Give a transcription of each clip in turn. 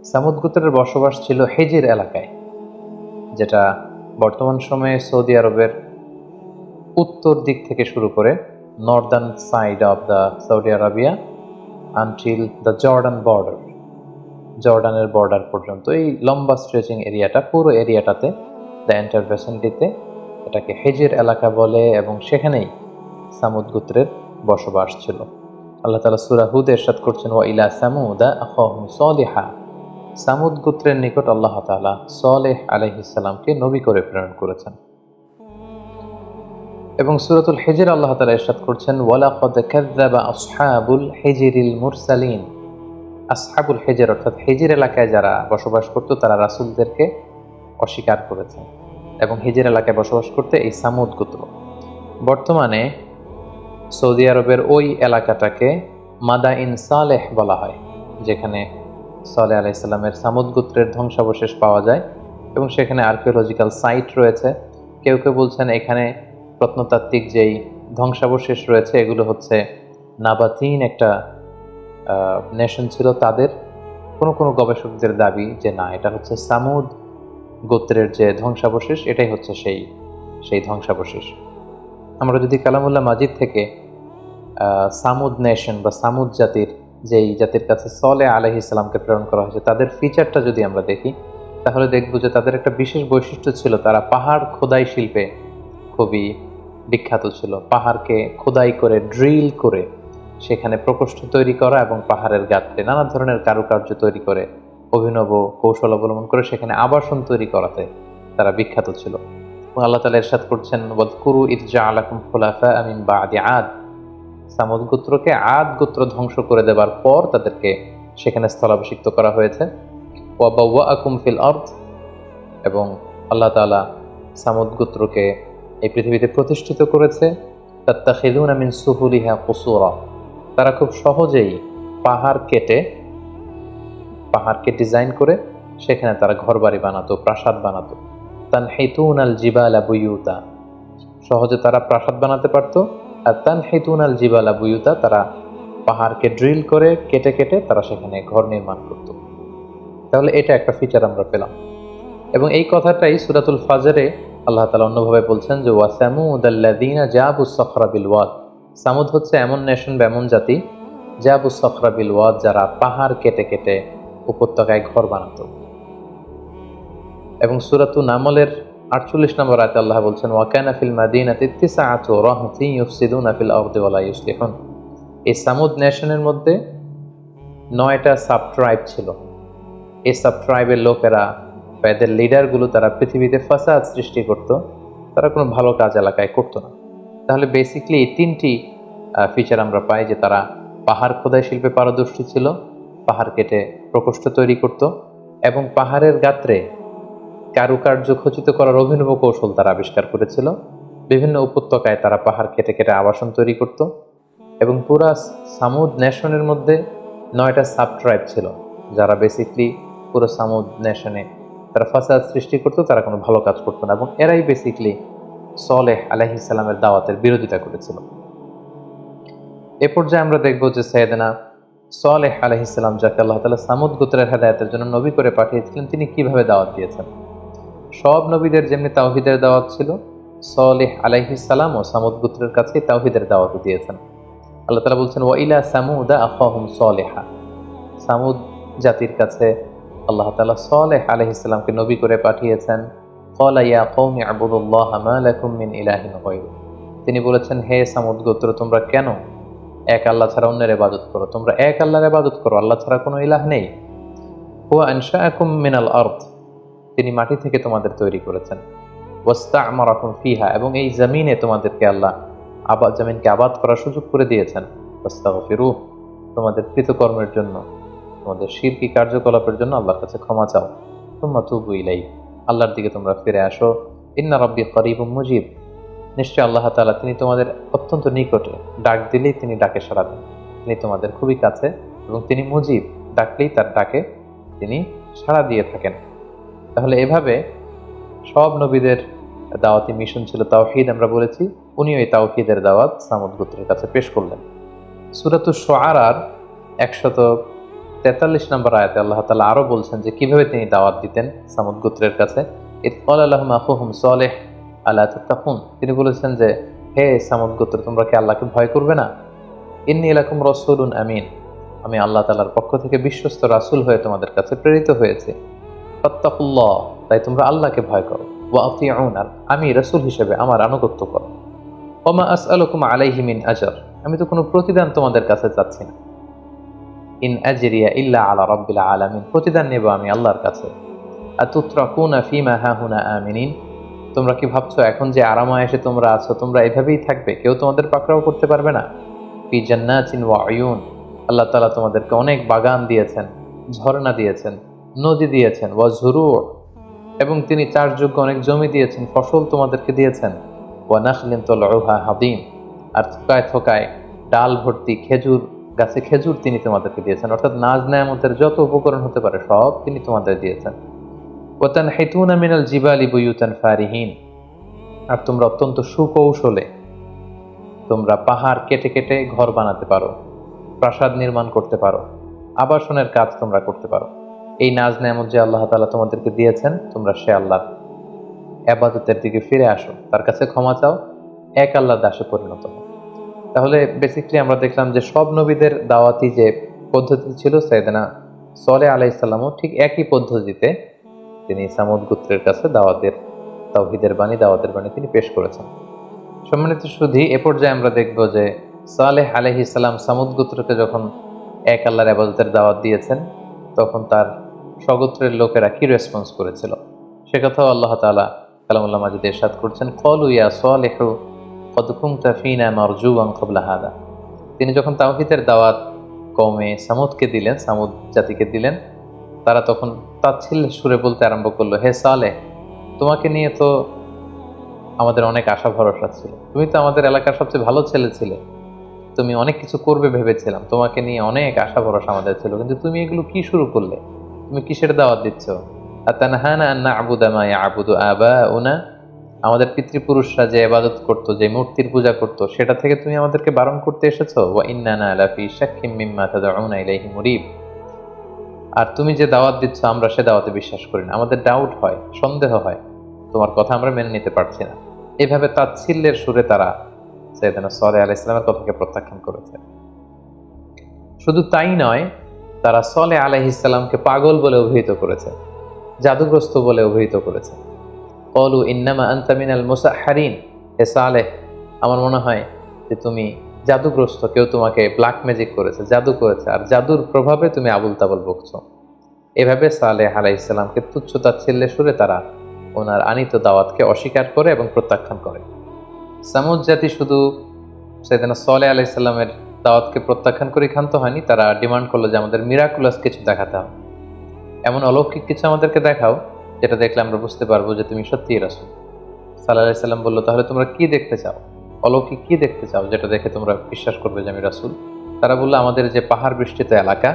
সামুদ গোত্রের বসবাস ছিল হিজির এলাকায়, যেটা বর্তমান সময়ে সৌদি আরবের উত্তর দিক থেকে শুরু করে Northern side of the Saudi Arabia until the Jordan border, জর্ডানের বর্ডার পর্যন্ত এই লম্বা স্ট্রেচিং এরিয়াটা, পুরো এরিয়াটাতে, দ্য এন্টার ভেসেন্টিতে এটাকে হিজির এলাকা বলে, এবং সেখানেই সামুদ গোত্রের বসবাস ছিল। আল্লাহ তাআলা সূরা হুদে ইরশাদ করছেন, ওয়া ইলা সামুদা আখাহুম সালিহা, সামুদ গোত্রের নিকট আল্লাহ তাআলা সালেহ আলাইহিস সালামকে নবী করে প্রেরণ করেছেন। এবং সূরাতুল হিজর আল্লাহ তাআলা ইরশাদ করছেন, ওয়ালাকাদ কাযযাবা আসহাবুল হিজরিল মুরসালিন, আসহাবুল হিজর অর্থাৎ হিজর এলাকায় যারা বসবাস করত তারা রাসূলদেরকে অস্বীকার করেছে, এবং হিজর এলাকায় বসবাস করতে এই সামুদ গোত্র। বর্তমানে সৌদি আরবের ওই এলাকাটাকে মাদাইন সালেহ বলা হয়, যেখানে সালেহ আলাইহিস সালামের সামুদ গোত্রের ধ্বংসাবশেষ পাওয়া যায়, এবং সেখানে আর্কিওলজিক্যাল সাইট রয়েছে। কেউ কেউ বলছেন এখানে প্রত্নতাত্ত্বিক যেই ধ্বংসাবশেষ রয়েছে এগুলো হচ্ছে নাবাতিন একটা নেশন ছিল তাদের। কোনো কোনো গবেষকদের দাবি যে না, এটা হচ্ছে সামুদ গোত্রের যে ধ্বংসাবশেষ, এটাই হচ্ছে সেই ধ্বংসাবশেষ। আমরা যদি কালামুল্লাহ মাজিদ থেকে সামুদ নেশন বা সামুদ যেই জাতির কাছে সালেহ আলাইহিস সালামকে প্রেরণ করা হয়েছে তাদের ফিচারটা যদি আমরা দেখি, তাহলে দেখব যে তাদের একটা বিশেষ বৈশিষ্ট্য ছিল, তারা পাহাড় খোদাই শিল্পে খুবই বিখ্যাত ছিল। পাহাড়কে খোদাই করে, ড্রিল করে সেখানে প্রকোষ্ঠ তৈরি করা এবং পাহাড়ের গাত্রে নানা ধরনের কারুকার্য তৈরি করে, অভিনব কৌশল অবলম্বন করে সেখানে আবাসন তৈরি করাতে তারা বিখ্যাত ছিল। এবং আল্লাহ তাআলা ইরশাদ করছেন, ওয়াযকুরু ইয জাআলাকুম খুলাফা মিন বা'দি আদ, সামুদ গোত্রকে আদ গোত্র ধ্বংস করে দেবার পর তাদেরকে সেখানে স্থলাভিষিক্ত করা হয়েছে। ওয়া বাওয়াআকুম ফিল আরদ, এবং আল্লাহ তাআলা সামুদ গোত্রকে এই পৃথিবীতে প্রতিষ্ঠিত করেছে। তাত্তাখিযুনা মিন সুহুলিহা কুসুরা, তারা খুব সহজেই পাহাড়কে ডিজাইন করে সেখানে তারা ঘরবাড়ি বানাতো, প্রাসাদ বানাতো। তানহিতুনাল জিবালা বুয়ুতা, সহজে তারা প্রাসাদ বানাতে পারতো। আর তানহিতুনাল জিবালা বুয়ুতা, তারা পাহাড়কে ড্রিল করে কেটে কেটে তারা সেখানে ঘর নির্মাণ করত। তাহলে এটা একটা ফিচার আমরা পেলাম। এবং এই কথাটাই সূরাতুল ফাজরে আল্লাহ তাআলা অন্যভাবে বলছেন যে ওয়া সামুদাল্লাযীনা জাবুস সখরা বিল ওয়াদ, সামুদ হচ্ছে এমন নেশন বা এমন জাতি, জাবুস সখরা বিল ওয়াদ, যারা পাহাড় কেটে কেটে উপত্যকায় ঘর বানাতো। এবং সূরাতুন নামলের 48 নম্বর আয়াতে আল্লাহ বলছেন, ওয়া কানা ফিল মাদিনাতি তিসআতু রাহতিন ইউফসিদুনা ফিল আরদি ওয়া লা ইউসলিহুন, এই সামুদ নেশনের মধ্যে 9টা সাব ট্রাইব ছিল। এই সাব ট্রাইবের লোকেরা বা এদের লিডারগুলো তারা পৃথিবীতে ফাসাদ সৃষ্টি করত, তারা কোনো ভালো কাজ এলাকায় করতো না। তাহলে বেসিকলি এই 3টি ফিচার আমরা পাই, যে তারা পাহাড় খোদাই শিল্পে পারদর্শী ছিল, পাহাড় কেটে প্রকোষ্ঠ তৈরি করত, এবং পাহাড়ের গাত্রে কারুকার্য খচিত করার অভিনব কৌশল তারা আবিষ্কার করেছিল। বিভিন্ন উপত্যকায় তারা পাহাড় কেটে কেটে আবাসন তৈরি করত। এবং পুরা সামুদ নেশনের মধ্যে 9টা সাব ট্রাইব ছিল, যারা বেসিকলি পুরো সামুদ নেশনে তারা ফাসাদ সৃষ্টি করতো, তারা কোনো ভালো কাজ করতো না, এবং এরাই বেসিকলি সালেহ আলাইহিস সালামের দাওয়াতের বিরোধিতা করেছিল। এ পর্যায়ে আমরা দেখব যে সাইয়েদনা সালেহ আলাইহিস সালাম, যাকে আল্লাহ তাআলা সামুদ গোত্রের হেদায়েতের জন্য নবী করে পাঠিয়েছিলেন, তিনি কিভাবে দাওয়াত দিয়েছেন। সব নবীদের যেমনি তাওহীদের দাওয়াত ছিল, সালেহ আলাইহিস সালাম ও সামুদ গোত্রের কাছে তাওহীদের দাওয়াত দিয়েছেন। আল্লাহ তাআলা বলছেন, ওয়া ইলা সামুদা আখাহুম সালেহা, সামুদ জাতির কাছে আল্লাহ তাআলা সালেহ আলাইহিস সালামকে নবী করে পাঠিয়েছেন। ক্বালা ইয়া কওমি আবুদুল্লাহ মা লাকুম মিন ইলাহিন গায়রু, তিনি বলেছেন, হে সামুদ গোত্র, তোমরা কেন এক আল্লাহ ছাড়া অন্যের ইবাদত করো? তোমরা এক আল্লাহর ইবাদত করো, আল্লাহ ছাড়া কোনো ইলাহ নেই। হুয়া আনশাআকুম মিনাল আরদ, তিনি মাটি থেকে তোমাদের তৈরি করেছেন। ওয়াস্তা'মারাকুম ফিহা, এবং এই জমিনে তোমাদেরকে আল্লাহ জমিনকে আবাদ করার সুযোগ করে দিয়েছেন। ফাস্তাগফিরুহ, তোমাদের কৃতকর্মের জন্য, তোমাদের শিরকি কার্যকলাপের জন্য আল্লাহর কাছে ক্ষমা চাও। সুম্মা তুবু ইলাইহি, আল্লাহর দিকে তোমরা ফিরে আসো। ইন্না রাব্বি করিবুম মুজিব, নিশ্চয় আল্লাহ তাআলা তিনি তোমাদের অত্যন্ত নিকটে, ডাক দিলেই তিনি ডাকে সাড়া দেন। তিনি তোমাদের খুবই কাছে, এবং তিনি মুজিব, ডাকলেই তার ডাকে তিনি সাড়া দিয়ে থাকেন। তাহলে এভাবে সব নবীদের দাওয়াতি মিশন ছিল তাওহীদ, আমরা বলেছি। উনিও এই তাওহীদের দাওয়াত সামুদ গোত্রের কাছে পেশ করলেন। সূরাতুশ শুআরার 43 নম্বর আয়াতে আল্লাহ তাআলা আরো বলছেন যে কিভাবে তিনি দাওয়াত দিতেন সামুদ গোত্রের কাছে। ইদ ক্বালা লাহুম আখুহুম সালেহ আলা তাত্তাকুন, তিনি বলেছেন যে হে সামুদ গোত্র, তোমরা কি আল্লাহকে ভয় করবে না? ইন্নী লাকুম রাসূলুন আমিন, আমি আল্লাহ তাআলার পক্ষ থেকে বিশ্বস্ত রাসূল হয়ে তোমাদের কাছে প্রেরিত হয়েছি। ফাত্তাকুল্লাহ, তাই তোমরা আল্লাহকে ভয় করো। ওয়া আতিউন, আর আমি রাসূল হিসেবে আমার আনুগত্য করো। ওমা আসআলুকুম আলাইহি মিন আজর, আমি তো কোনো প্রতিদান তোমাদের কাছে চাচ্ছি না। ইন আজরিয়া ইল্লা আলা রাব্বিল আলামিন, প্রতিদান নেব আমি আল্লাহর কাছে। আতুতরাকুনা ফিমা হাহুনা আমিনিন, তোমরা কি ভাবছো এখন যে আরামায়েশে তোমরা আছো তোমরা এভাবেই থাকবে, কেউ তোমাদের পাকড়াও করতে পারবে না? ফি জান্নাতিন ওয়া উয়ুন, আল্লাহ তাআলা তোমাদেরকে অনেক বাগান দিয়েছেন, ঝর্ণা দিয়েছেন, নদী দিয়েছেন। ওয়া জুরু', এবং তিনি চাষযোগ্য অনেক জমি দিয়েছেন, ফসল তোমাদেরকে দিয়েছেন। ওয়া নাখলিন তালউহা হাদিম, আর থোকায় থোকায় ডাল ভর্তি খেজুর গাছে খেজুর তিনি তোমাদেরকে দিয়েছেন। অর্থাৎ নাজ নেয়ামতের যত উপকরণ হতে পারে সব তিনি তোমাদের দিয়েছেন। ওয়া তানহিতুনা মিনাল জিবালি বুয়ুতান ফারিহিন, আর তোমরা অত্যন্ত সুকৌশলে তোমরা পাহাড় কেটে কেটে ঘর বানাতে পারো, প্রাসাদ নির্মাণ করতে পারো, আবাসনের কাজ তোমরা করতে পারো। এই নাজ নেয়ামত যে আল্লাহ তাআলা তোমাদেরকে দিয়েছেন, তোমরা সে আল্লাহর ইবাদতের দিকে ফিরে আসো, তার কাছে ক্ষমা চাও, এক আল্লাহর দাসে পরিণত হও। তাহলে বেসিক্যালি আমরা দেখলাম যে সব নবীদের দাওয়াতি যে পদ্ধতি ছিল, সাইয়েদনা সালেহ আলাইহিস সালামও ঠিক একই পদ্ধতিতে তিনি সামুদ গোত্রের কাছে তাওহীদের বাণী তিনি পেশ করেছেন। সম্মানিত সুধী, এ পর্যায়ে আমরা দেখব যে সালেহ আলাইহিস সালাম সামুদ গোত্রকে যখন এক আল্লাহর ইবাদতের দাওয়াত দিয়েছেন, তখন তার স্বগোত্রের লোকেরা কি রেসপন্স করেছিল সে কথাও আল্লাহ তাআলা কালামুল্লাহ মাজিদে ইরশাদ করছেন। ক্বালু ইয়া সালিহু ক্বাদ কুনতা ফীনা মারজুওয়ান ক্বাবলা হাদা, তিনি যখন তাওহীদের দাওয়াত কওমে সামুদকে দিলেন, সামুদ জাতিকে দিলেন, তারা তখন তাচ্ছিল্যের সুরে বলতে আরম্ভ করলো, হে সালেহ, তোমাকে নিয়ে তো আমাদের অনেক আশা ভরসা ছিল, তুমি তো আমাদের এলাকার সবচেয়ে ভালো ছেলে ছিলে, তুমি অনেক কিছু করবে ভেবেছিলাম, তোমাকে নিয়ে অনেক আশা ভরসা আমাদের ছিল, কিন্তু তুমি এগুলো কি শুরু করলে? তুমি কিসের দাওয়াত দিচ্ছ? আতানহানা আন না'বুদা মা ইয়া'বুদু আবাউনা, আমাদের পিতৃপুরুষরা যে ইবাদত করত, যে মূর্তির পূজা করত, সেটা থেকে তুমি আমাদেরকে বারণ করতে এসেছো। ওয়া ইন্নানা লাফি শাক্কিম মিম্মা তাদউনা ইলাইহি মুরিব, আর তুমি যে দাওয়াত দিচ্ছ আমরা সে দাওয়াতে বিশ্বাস করি না, আমাদের ডাউট হয়, সন্দেহ হয়, তোমার কথা আমরা মেনে নিতে পারছি না। এভাবে তাচ্ছিল্যের সুরে তারা সাইয়েদনা সালেহ আলাইহিস সালামের কথাকে প্রত্যাখ্যান করেছে। শুধু তাই নয়, তারা সালেহ আলাইহিস সালামকে পাগল বলে অভিহিত করেছে, জাদুগ্রস্ত বলে অভিহিত করেছে। ক্বালু ইন্নামা আনতা মিনাল মুসাহহারিন, হে সালেহ, আমার মনে হয় যে তুমি জাদুগ্রস্ত, কেউ তোমাকে ব্ল্যাক ম্যাজিক করেছে, জাদু করেছে, আর জাদুর প্রভাবে তুমি আবুল তাবুল বকছো। এভাবে সালেহ আলাইহিস সালামকে তুচ্ছ তাচ্ছিল্যের সুরে তারা ওনার আনিত দাওয়াতকে অস্বীকার করে এবং প্রত্যাখ্যান করে। সামুদ জাতি শুধু সাইয়েদনা সালেহ আলাইহিস সালামের দাওয়াতকে প্রত্যাখ্যান করে ক্ষান্ত হয়নি, তারা ডিমান্ড করলো যে আমাদের মিরাকুলাস কিছু দেখাতে হবে, এমন অলৌকিক কিছু আমাদেরকে দেখাও যেটা দেখলে আমরা বুঝতে পারবো যে তুমি সত্যিই রাসূল। সাল্লাল্লাহু আলাইহি সাল্লাম বলল, তাহলে তোমরা কি দেখতে চাও, অলৌকিক কি দেখতে চাও যেটা দেখে তোমরা বিশ্বাস করবে যে আমি রাসূল? তারা বলল, আমাদের যে পাহাড় বেষ্টিত এলাকা,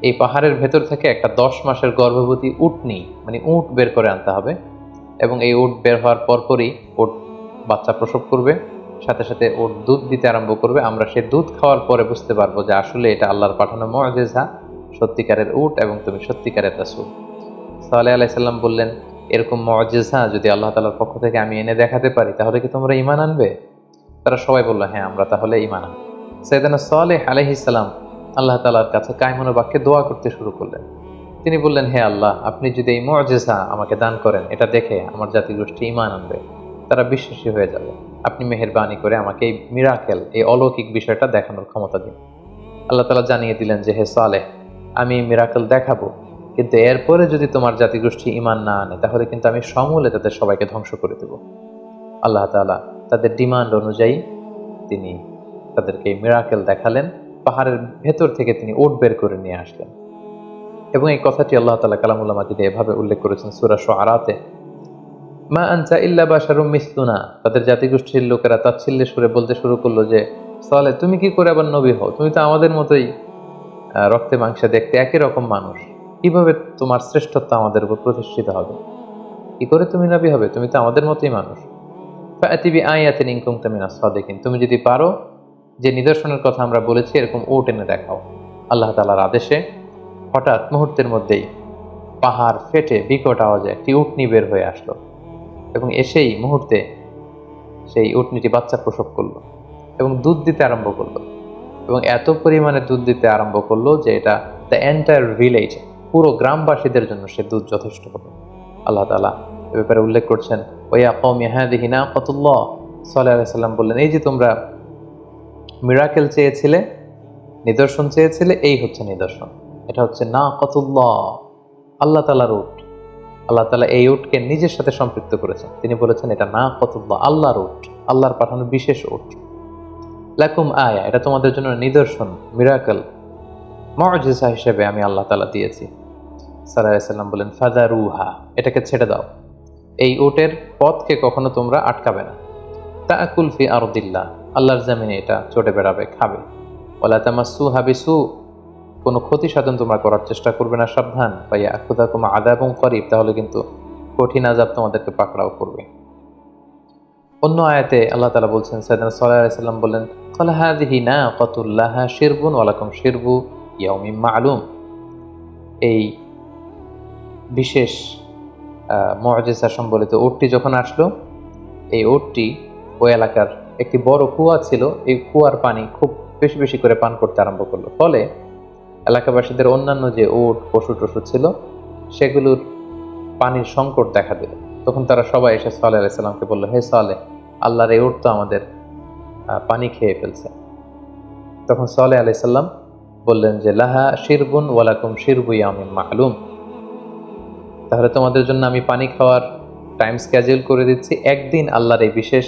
এই পাহাড়ের ভেতর থেকে একটা 10 মাসের গর্ভবতী উটনি, মানে উট বের করে আনতে হবে, এবং এই উট বের হওয়ার পরপরই উট বাচ্চা প্রসব করবে, সাথে সাথে উট দুধ দিতে আরম্ভ করবে। আমরা সেই দুধ খাওয়ার পরে বুঝতে পারবো যে আসলে এটা আল্লাহর পাঠানো মুআজিজা, সত্যিকারের উট, এবং তুমি সত্যিকারের রাসূল। সালেহ আলাইহিস সালাম বললেন, এরকম মুআজিজা যদি আল্লাহ তাআলার পক্ষ থেকে আমি এনে দেখাতে পারি তাহলে কি তোমরা ঈমান আনবে? তারা সবাই বলল, হ্যাঁ, আমরা তাহলে ঈমান আনব। সাইয়েদনা সালেহ আলাইহিস সালাম আল্লাহ তাআলার কাছে কায়মনো বাক্যে দোয়া করতে শুরু করলেন। তিনি বললেন, হে আল্লাহ, আপনি যদি এই মুআজিজা আমাকে দান করেন, এটা দেখে আমার জাতিগোষ্ঠী ঈমান আনবে, তারা বিশ্বাসী হয়ে যাবে, আপনি মেহেরবানি করে আমাকে এই মিরাকেল, এই অলৌকিক বিষয়টা দেখানোর ক্ষমতা দিন। আল্লাহ তাআলা জানিয়ে দিলেন যে, হে সালেহ, আমি মিরাকেল দেখাবো, কিন্তু এরপরে যদি তোমার জাতিগোষ্ঠী ঈমান না আনে তাহলে কিন্তু আমি সমূলে তাদের সবাইকে ধ্বংস করে দেব। আল্লাহ তাআলা তাদের ডিমান্ড অনুযায়ী তিনি তাদেরকে মিরাকেল দেখালেন, পাহাড়ের ভেতর থেকে তিনি উট বের করে নিয়ে আসলেন। এবং এই কথাটি আল্লাহ তাআলা কালামুল্লাহ মাজিদে এভাবে উল্লেখ করেছেন সূরা শুআরাতে, মা আনতা ইল্লা বাশারুম মিসলুনা, তাদের জাতিগোষ্ঠীর লোকেরা তাচ্ছিল্যের সুরে বলতে শুরু করলো যে, সালেহ, তুমি কি করে আবার নবী হও? তুমি তো আমাদের মতোই রক্তে মাংসে দেখতে একই রকম মানুষ, কিভাবে তোমার শ্রেষ্ঠত্ব আমাদের উপর প্রতিষ্ঠিত হবে? কি করে তুমি নবী হবে? তুমি তো আমাদের মতোই মানুষ। ফাআতি বিআয়াতিন ইন কুনতা মিনাস সাদিকিন, তুমি যদি পারো যে নিদর্শনের কথা আমরা বলেছি এরকম উট এনে দেখাও। আল্লাহ তাআলার আদেশে হঠাৎ মুহূর্তের মধ্যেই পাহাড় ফেটে বিকট আওয়াজে একটি উটনি বের হয়ে আসলো এবং এসেই মুহূর্তে সেই উটনিটি বাচ্চা প্রসব করলো এবং দুধ দিতে আরম্ভ করলো এবং এত পরিমাণে দুধ দিতে আরম্ভ করলো যে এটা দ্য এন্টায়ার ভিলেজ, পুরো গ্রামবাসীদের জন্য সে দুধ যথেষ্ট হলো। আল্লাহ তাআলা এ ব্যাপারে উল্লেখ করছেন, ওয়া কওমি হাযিহি নাকাতুল্লাহ, সাল্লাল্লাহু আলাইহি সাল্লাম বললেন, এই যে তোমরা মিরাকেল চেয়েছিলে, নিদর্শন চেয়েছিলে, এই হচ্ছে নিদর্শন। এটা হচ্ছে নাকাতুল্লাহ, আল্লাহ তাআলার উট। আল্লাহ তাআলা এই উটকে নিজের সাথে সম্পৃক্ত করেছেন। তিনি বলেছেন এটা নাকাতুল্লাহ, আল্লাহর উট, আল্লাহর পাঠানো বিশেষ উট। লাকুম আয়া, এটা তোমাদের জন্য নিদর্শন, মিরাকেল, মুআজিজা হিসেবে আমি আল্লাহ তাআলা দিয়েছি। সাল্লাল্লাহু আলাইহি সাল্লাম বলেন, ফাদারুহা, এটাকে ছেড়ে দাও। এই উটের পথকে কখনো তোমরা আটকাবে না। তাকুল ফি আরদিল্লাহ, আল্লাহর জমিনে এটা চড়ে বেড়াবে, খাবে। ওয়ালা তামাসসুহা বিসু, কোনো ক্ষতি সাধন তোমরা করার চেষ্টা করবে না, সাবধান। ফায়াখুযাকুম আযাবুন করিব, তাহলে কিন্তু কঠিন আযাব তোমাদেরকে পাকড়াও করবে। অন্য আয়াতে আল্লাহ তাআলা বলছেন, সাইয়েদনা সাল্লাল্লাহু আলাইহি সাল্লাম বলেন, ক্বালা হাযিহি নাকাতুল লাহা শিরবুন ওয়া লাকুম শিরবু ইয়াউমিন মা'লুম। এই বিশেষ মুআজিজা সম্বলিত উটটি যখন আসলো, এই উটটি ওই এলাকার একটি বড় কুয়া ছিল, এই কুয়ার পানি খুব বেশি বেশি করে পান করতে আরম্ভ করলো। ফলে এলাকাবাসীদের অন্যান্য যে উট পশু টশু ছিল সেগুলোর পানির সংকট দেখা দিল। তখন তারা সবাই এসে সালেহ আলাইহিস সালামকে বলল, হে সালেহ, আল্লাহর এই উট তো আমাদের পানি খেয়ে ফেলছে। তখন সালেহ আলাইহিস সালাম বললেন যে, লাহা শিরবুন ওয়া লাকুম শিরবু ইয়াউমিন মা'লুম, তাহলে তোমাদের জন্য আমি পানি খাওয়ার টাইম স্কেডিউল করে দিচ্ছি। একদিন আল্লাহর এই বিশেষ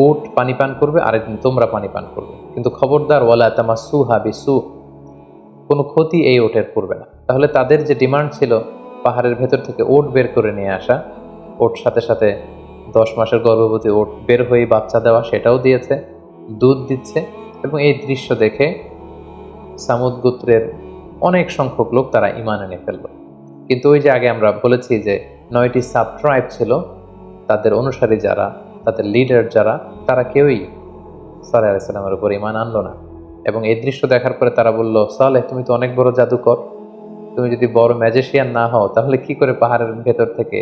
উট পানি পান করবে, আরেকদিন তোমরা পানি পান করবে, কিন্তু খবরদার ওয়ালা তামাসসুহা বিসু, কোনো ক্ষতি এই উটের করবে না। তাহলে তাদের যে ডিমান্ড ছিল পাহাড়ের ভেতর থেকে উট বের করে নিয়ে আসা, উট সাথে সাথে 10 মাসের গর্ভবতী উট বের হয়ে বাচ্চা দেওয়া, সেটাও দিয়েছে, দুধ দিচ্ছে। এবং এই দৃশ্য দেখে সামুদ গোত্রের অনেক সংখ্যক লোক তারা ঈমান এনে ফেলল। কিন্তু ওই যে আগে আমরা বলেছি যে 9টি সাব ট্রাইব ছিল, তাদের অনুসারী যারা, তাদের লিডার যারা, তারা কেউই সালেহ আলাইহিস সালামের উপর ঈমান আনলো না। এবং এই দৃশ্য দেখার পরে তারা বলল, সালেহ, তুমি তো অনেক বড় জাদুকর, তুমি যদি বড় ম্যাজিশিয়ান না হও তাহলে কি করে পাহাড়ের ভেতর থেকে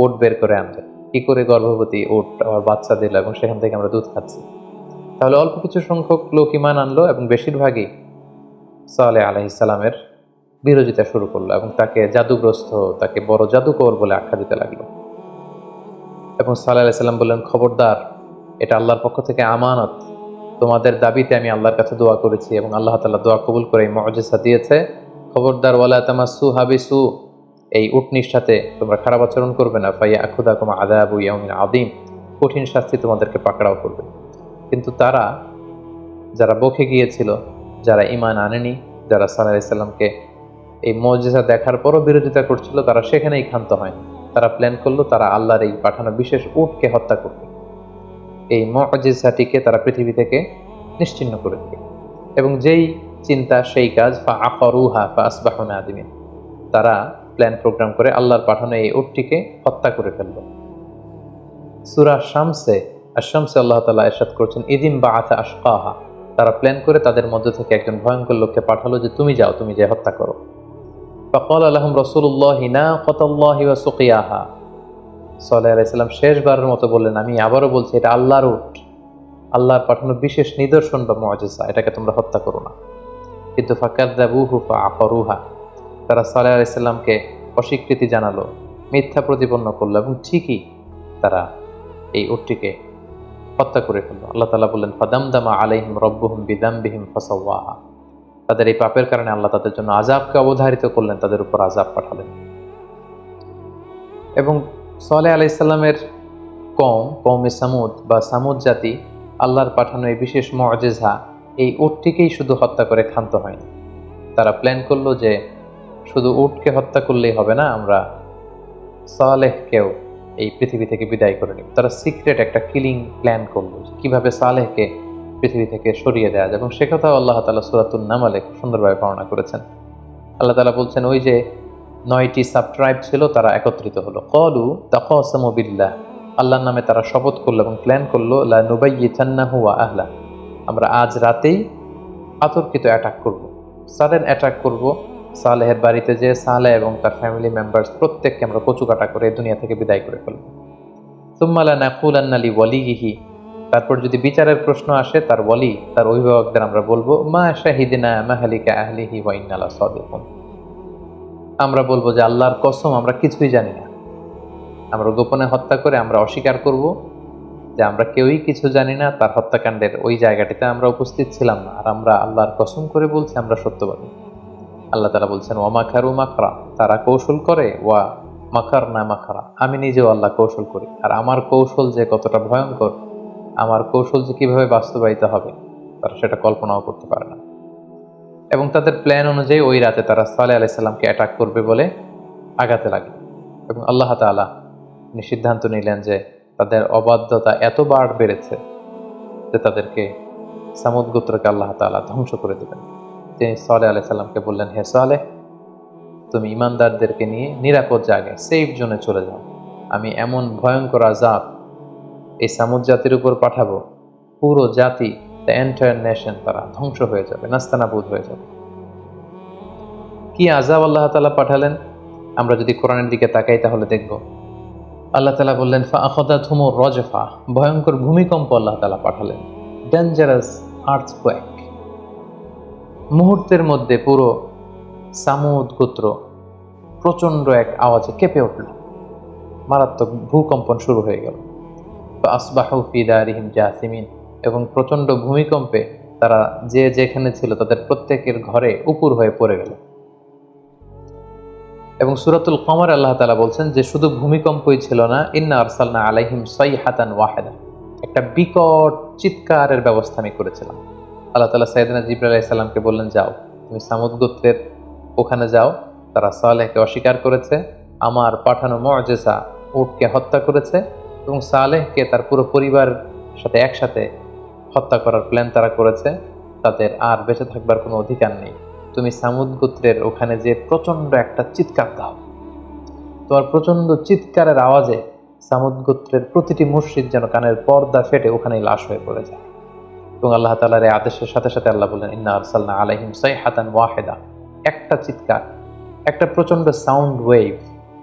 উট বের করে আনবে, কি করে গর্ভবতী উট আমার বাচ্চা দিল এবং সেখান থেকে আমরা দুধ খাচ্ছি। তাহলে অল্প কিছু সংখ্যক লোক ঈমান আনলো এবং বেশিরভাগই সালেহ আলাইহিস সালামের বিরোধিতা শুরু করলো এবং তাকে জাদুগ্রস্ত, তাকে বড় জাদুকর বলে আখ্যা দিতে লাগলো। এবং সালেহ আলাইহিস সালাম বললেন, খবরদার, এটা আল্লাহর পক্ষ থেকে আমানত, তোমাদের দাবিতে আমি আল্লাহর কাছে দোয়া করেছি এবং আল্লাহ তাআলা দোয়া কবুল করে এই মুআজিজা দিয়েছে। খবরদার, ওয়ালা তামাসসুহা বিসু, এই উটনির সাথে তোমরা খারাপ আচরণ করবে না। ফায়াখুযাকুম আযাবু ইয়াউমিন আযীম, কঠিন শাস্তি তোমাদেরকে পাকড়াও করবে। কিন্তু তারা, যারা বকে গিয়েছিল, যারা ঈমান আনেনি, যারা সালেহ আলাইহিস সালামকে এই মুআজিজা দেখার পরও বিরোধিতা করছিল, তারা সেখানেই ক্ষান্ত হয়নি। তারা প্ল্যান করলো তারা আল্লাহর এই পাঠানো বিশেষ উটকে হত্যা করবে, এই মুআজিজাটিকে তারা পৃথিবী থেকে নিশ্চিহ্ন করে দেবে। এবং যেই চিন্তা সেই কাজ, ফাআকারুহা ফাআসবাহু নাদিমিন, তারা প্ল্যান প্রোগ্রাম করে আল্লাহর পাঠানো এই উটটিকে হত্যা করে ফেলল। সূরা শামসে আল্লাহ তাআলা ইরশাদ করছেন, ইদিম বাআসা আশকাহা, তারা প্ল্যান করে তাদের মধ্য থেকে একজন ভয়ঙ্কর লোককে পাঠালো যে তুমি যাও, তুমি যে হত্যা করো। ফাকালা লাহুম রাসূলুল্লাহি নাকাতাল্লাহি ওয়া সুকিয়াহা, সালেহ আলাইহিস সালাম শেষবারের মতো বললেন, আমি আবারও বলছি, এটা আল্লাহর উট, আল্লাহর পাঠানো বিশেষ নিদর্শন বা মুআজিজা, এটাকে তোমরা হত্যা করো না। কিন্তু ফাকাযযাবুহু ফাআকারুহা, তারা সালেহ আলাইহিস সালামকে অস্বীকৃতি জানালো, মিথ্যা প্রতিপন্ন করলো এবং ঠিকই তারা এই উটটিকে হত্যা করে ফেললো। আল্লাহ তাআলা বললেন, ফাদামদামা আলাইহিম রাব্বুহুম বিযামবিহিম ফাসাওয়াহা, তাদের এই পাপের কারণে আল্লাহ তাদের জন্য আযাবকে অবধারিত করলেন, তাদের উপর আযাব পাঠালেন। এবং সালেহ আলাইহিস সালামের কওমে সামুদ বা সামুদ জাতি আল্লাহর পাঠানো এই বিশেষ মুআজিজা, এই উটটিকেই শুধু হত্যা করে ক্ষান্ত হয়নি। তারা প্ল্যান করলো যে শুধু উটকে হত্যা করলেই হবে না, আমরা সালেহকেও এই পৃথিবী থেকে বিদায় করে নিব। তারা সিক্রেট একটা কিলিং প্ল্যান করলো, কিভাবে সালেহকে পৃথিবী থেকে সরিয়ে দেওয়া যায়। এবং সে কথাও আল্লাহ তাআলা সূরাতুন নামলে খুব সুন্দরভাবে বর্ণনা করেছেন। আল্লাহ তাআলা বলছেন, ওই যে 9টি সাব ট্রাইব ছিল, তারা একত্রিত হলো। ক্বালু তাকাসামু বিল্লাহ, আল্লাহর নামে তারা শপথ করলো এবং প্ল্যান করলো, লা নুবাইয়িতান্নাহু ওয়া আহলা, আমরা আজ রাতেই আতর্কিত অ্যাটাক করব সাডেন অ্যাটাক করব সালেহের বাড়িতে, যে সালেহ এবং তার ফ্যামিলি মেম্বার্স প্রত্যেককে আমরা কচুকাটা করে দুনিয়া থেকে বিদায় করে ফেলব। সুম্মা লানাকুলান্না লিওয়ালিহি, তারপর যদি বিচারের প্রশ্ন আসে তার ওয়ালি, তার অভিভাবকদের আমরা বলবো মা শাহিদিনা মাহালিকা আহলিহি ওয়া ইন্না লাসাদিকুন, আমরা বলবো যে আল্লাহর কসম আমরা কিছুই জানি না। আমরা গোপনে হত্যা করে আমরা অস্বীকার করব যে আমরা কেউই কিছু জানি না, তার হত্যাকাণ্ডের ওই জায়গাটিতে আমরা উপস্থিত ছিলাম না, আর আমরা আল্লাহর কসম করে বলছি আমরা সত্যবাদী। আল্লাহ তাআলা বলছেন ওয়া মাকারু মাকরা, তারা কৌশল করে, ওয়া মাকারনা মাকরা, আমি নিজেও আল্লাহ কৌশল করি, আর আমার কৌশল যে কতটা ভয়ঙ্কর, আমার কৌশল যে কিভাবে বাস্তবায়িত হবে তারা সেটা কল্পনাও করতে পারে না। এবং তাদের প্ল্যান অনুযায়ী ওই রাতে তারা সালেহ আলাইহিস সালামকে অ্যাটাক করবে বলে আগাতে লাগলো। এবং আল্লাহ তাআলা সিদ্ধান্ত নিলেন যে তাদের অবাধ্যতা এতবার বেড়েছে যে তাদেরকে সামুদ গোত্রকে আল্লাহ তাআলা ধ্বংস করে দেবেন। তিনি সালেহ আলাইহিস সালামকে বললেন, হে সালেহ, তুমি ইমানদারদেরকে নিয়ে নিরাপদ জায়গায় সেফ জোনে চলে যাও, আমি এমন ভয়ঙ্কর আযাব এই সামুদ জাতির উপর পাঠাবো, পুরো জাতি, দ্য এন্টায়ার নেশন, তারা ধ্বংস হয়ে যাবে, নাস্তানাবুদ হয়ে যাবে। কি আযাব আল্লাহ তাআলা পাঠালেন আমরা যদি কোরআনের দিকে তাকাই তাহলে দেখব। আল্লাহ তাআলা বললেন ফাআখাযাতহুমুর রাজফা, ভয়ঙ্কর ভূমিকম্প আল্লাহ তাআলা পাঠালেন, ডেঞ্জারাস আর্থকোয়েক। মুহূর্তের মধ্যে পুরো সামুদ গোত্র প্রচন্ড এক আওয়াজে কেঁপে উঠল, মারাত্মক ভূকম্পন শুরু হয়ে গেল। ফাআসবাহু ফি দারিহিম জাসিমিন, এবং প্রচন্ড ভূমিকম্পে তারা যে যেখানে ছিল তাদের প্রত্যেকের ঘরে উপুর হয়ে পড়ে গেল। এবং সূরাতুল কমর আল্লাহ তাআলা বলছেন যে শুধু ভূমিকম্পই ছিল না, ইন্না আরসালনা আলাইহিম সাইহাতান ওয়াহিদা, একটা বিকট চিৎকারের ব্যবস্থা আমি করেছিলাম। আল্লাহ তাআলা সাইয়েদনা জিবরাইল আলাইহিস সালামকে বললেন, যাও তুমি সামুদ গোত্রের ওখানে যাও, তারা সালেহকে অস্বীকার করেছে, আমার পাঠানো মুআজিজা উটকে হত্যা করেছে, এবং সালেহকে তার পুরো পরিবারের সাথে একসাথে হত্যা করার প্ল্যান তারা করেছে, তাদের আর বেঁচে থাকবার কোনো অধিকার নেই। তুমি সামুদ গোত্রের ওখানে যে প্রচন্ড একটা চিৎকার দাও, তোমার প্রচন্ড চিৎকারের আওয়াজে সামুদ গোত্রের প্রতিটি মুশরিক যেন কানের পর্দা ফেটে ওখানেই লাশ হয়ে পড়ে যায়। এবং আল্লাহ তাআলার এই আদেশের সাথে সাথে আল্লাহ বললেন ইন্না আরসালনা আলাইহিম সাইহাতান ওয়াহিদা, একটা চিৎকার, একটা প্রচন্ড সাউন্ড ওয়েভ,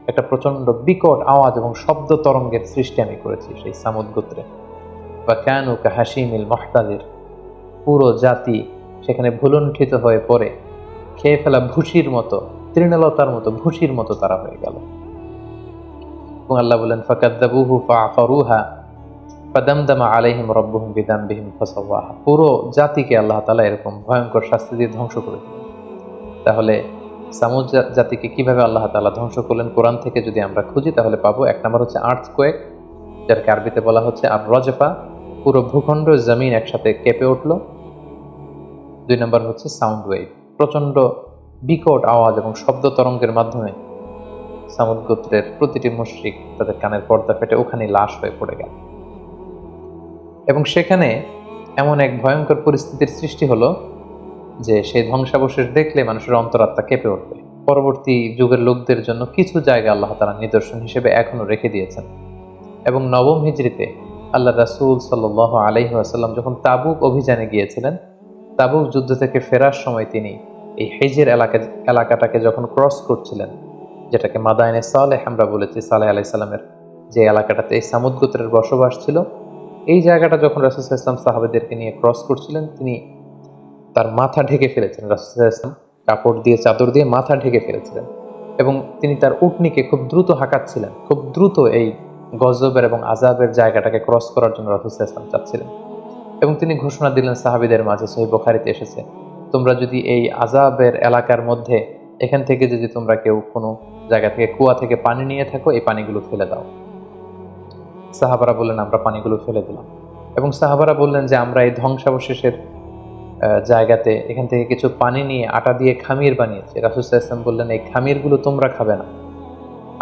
একটা প্রচন্ড বিকট আওয়াজ এবং শব্দ তরঙ্গের সৃষ্টি আমি করেছি সেই সামুদ গোত্রে। বা কানু কাহাশিমিল মুহতাদির, পুরো জাতি সেখানে ভুলুণ্ঠিত হয়ে পড়ে খেয়ে ফেলা ভুসির মতো, তৃণলতার মতো ভুসির মতো তারা হয়ে গেল। এবং আল্লাহ বলেন ফাকাযযাবুহু ফাআকারুহা ফাদামদামা আলাইহিম রাব্বুহুম বিযামবিহিম ফাসাওয়াহা, পুরো জাতিকে আল্লাহ তাআলা এরকম ভয়ঙ্কর শাস্তি দিয়ে ধ্বংস করে দিলেন। তাহলে সামুদ জাতিকে কিভাবে আল্লাহ তাআলা ধ্বংস করলেন কোরআন থেকে যদি আমরা খুঁজি তাহলে পাবো। এক নম্বর হচ্ছে আর্থকোয়েক, যার আরবিতে বলা হচ্ছে আর রজফা, পুরো ভূখণ্ড জমিন একসাথে কেঁপে উঠল। দুই নম্বর হচ্ছে সাউন্ড ওয়েভ, প্রচন্ড বিকট আওয়াজ এবং শব্দ তরঙ্গের মাধ্যমে সামুদ গোত্রের প্রতিটি মুশরিক তাদের কানের পর্দা ফেটে ওখানে লাশ হয়ে পড়ে গেল। এবং সেখানে এমন এক ভয়ঙ্কর পরিস্থিতির সৃষ্টি হলো যে সেই ধ্বংসাবশেষ দেখলে মানুষের অন্তরাত্মা কেঁপে উঠবে। পরবর্তী যুগের লোকদের জন্য কিছু জায়গা আল্লাহ তাআলা নিদর্শন হিসেবে এখনো রেখে দিয়েছেন। এবং নবম হিজরিতে আল্লাহ রাসূল সাল্লাল্লাহু আলাইহি ওয়াসাল্লাম যখন তাবুক অভিযানে গিয়েছিলেন, তাবুক যুদ্ধ থেকে ফেরার সময় তিনি এই হিজর এলাকাটাকে যখন ক্রস করছিলেন, যেটাকে মাদায়েনে সালেহ আমরা বলেছি, সালেহ আলাইহিস সালামের যে এলাকাটাতে এই সামুদ গোত্রের বসবাস ছিল, এই জায়গাটা যখন রাসূল সাল্লাল্লাহু আলাইহি ওয়াসাল্লাম সাহাবাদেরকে নিয়ে ক্রস করছিলেন, তিনি তার মাথা ঢেকে ফেলেছেন। রাসূল সাল্লাল্লাহু আলাইহি ওয়াসাল্লাম কাপড় দিয়ে, চাদর দিয়ে মাথা ঢেকে ফেলেছিলেন এবং তিনি তার উটনিকে খুব দ্রুত হাঁকাচ্ছিলেন, খুব দ্রুত এই গজবের এবং আযাবের জায়গাটাকে ক্রস করার জন্য রাসূল সাল্লাল্লাহু আলাইহি ওয়াসাল্লাম চাচ্ছিলেন। এবং তিনি ঘোষণা দিলেন সাহাবীদের মাঝে, সহিহ বুখারীতে এসেছে, তোমরা যদি এই আযাবের এলাকার মধ্যে এখান থেকে যদি তোমরা কেউ কোনো জায়গা থেকে কুয়া থেকে পানি নিয়ে থাকো, এই পানিগুলো ফেলে দাও। সাহাবারা বললেন আমরা পানিগুলো ফেলে দিলাম। এবং সাহাবারা বললেন যে আমরা এই ধ্বংসাবশেষের জায়গাতে এখান থেকে কিছু পানি নিয়ে আটা দিয়ে খামির বানিয়েছি। রাসূল সাল্লাল্লাহু আলাইহি ওয়াসাল্লাম বললেন এই খামিরগুলো তোমরা খাবে না,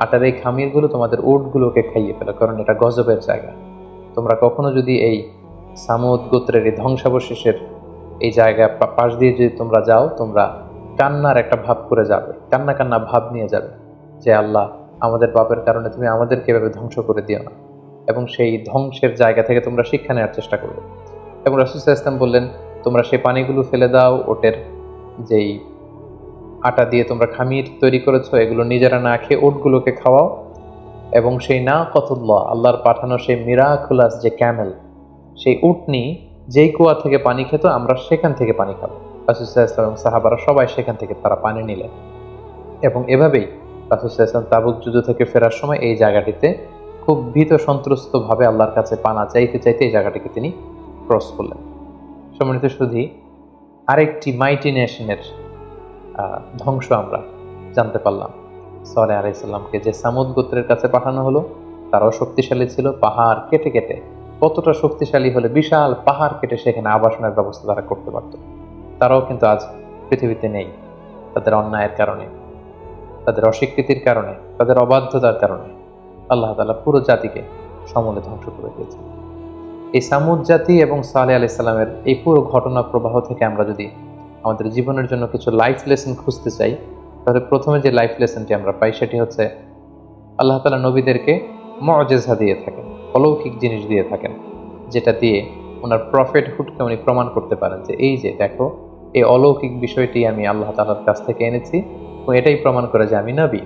আটার এই খামিরগুলো তোমাদের উটগুলোকে খাইয়ে ফেলো, কারণ এটা গজবের জায়গা। তোমরা কখনো যদি এই সামুদ গোত্রের এই ধ্বংসাবশেষের এই জায়গা পাশ দিয়ে যদি তোমরা যাও, তোমরা কান্নার একটা ভাব করে যাবে, কান্না কান্না ভাব নিয়ে যাবে যে আল্লাহ, আমাদের পাপের কারণে তুমি আমাদেরকে এভাবে ধ্বংস করে দিও না। এবং সেই ধ্বংসের জায়গা থেকে তোমরা শিক্ষা নেওয়ার চেষ্টা করবে। এবং রাসূল সাল্লাল্লাহু আলাইহি ওয়াসাল্লাম বললেন তোমরা সেই পানিগুলো ফেলে দাও ওটের যেই আটা দিয়ে তোমরা খামির তৈরি করেছো, এগুলো নিজেরা না খেয়ে উটগুলোকে খাওয়াও। এবং সেই না কতুল্লাহ, আল্লাহর পাঠানো সেই মিরাকুলাস যে ক্যামেল, সেই উটনি যেই কুয়া থেকে পানি খেত, আমরা সেখান থেকে পানি খাবো। রাসূল সাল্লাল্লাহু আলাইহি ওয়াসাল্লাম এবং সাহাবারা সবাই সেখান থেকে তারা পানি নিলেন। এবং এভাবেই রাসূল সাল্লাল্লাহু আলাইহি ওয়াসাল্লাম তাবুক যুদ্ধ থেকে ফেরার সময় এই জায়গাটিতে খুব ভীত সন্ত্রস্ত ভাবে আল্লাহর কাছে পানা চাইতে চাইতে এই জায়গাটিকে তিনি ক্রস করলেন। সম্মানিত সুধী, আরেকটি মাইটি নেশনের ধ্বংস আমরা জানতে পারলাম। সালেহ আলাইহিস সালামকে যে সামুদ গোত্রের কাছে পাঠানো হলো, তারাও শক্তিশালী ছিল। পাহাড় কেটে কেটে, কতটা শক্তিশালী হলে বিশাল পাহাড় কেটে সেখানে আবাসনের ব্যবস্থা তারা করতে পারত। তারাও কিন্তু আজ পৃথিবীতে নেই, তাদের অন্যায়ের কারণে, তাদের অস্বীকৃতির কারণে, তাদের অবাধ্যতার কারণে আল্লাহ তাআলা পুরো জাতিকে সমূলে ধ্বংস করে দিয়েছে। এই সামুদ জাতি এবং সালেহ আলাইহিস সালামের এই পুরো ঘটনা প্রবাহ থেকে আমরা যদি আমাদের জীবনের জন্য কিছু লাইফ লেসন খুঁজতে চাই, তাহলে প্রথমে যে লাইফ লেসনটি আমরা পাই সেটি হচ্ছে, আল্লাহ তাআলা নবীদেরকে মুআজিজা দিয়ে থাকেন, অলৌকিক জিনিস দিয়ে থাকেন, যেটা দিয়ে ওনার প্রফেটহুডকে উনি প্রমাণ করতে পারেন যে এই যে দেখো, এই অলৌকিক বিষয়টি আমি আল্লাহ তাআলার কাছ থেকে এনেছি এবং এটাই প্রমাণ করে যে আমি নবী।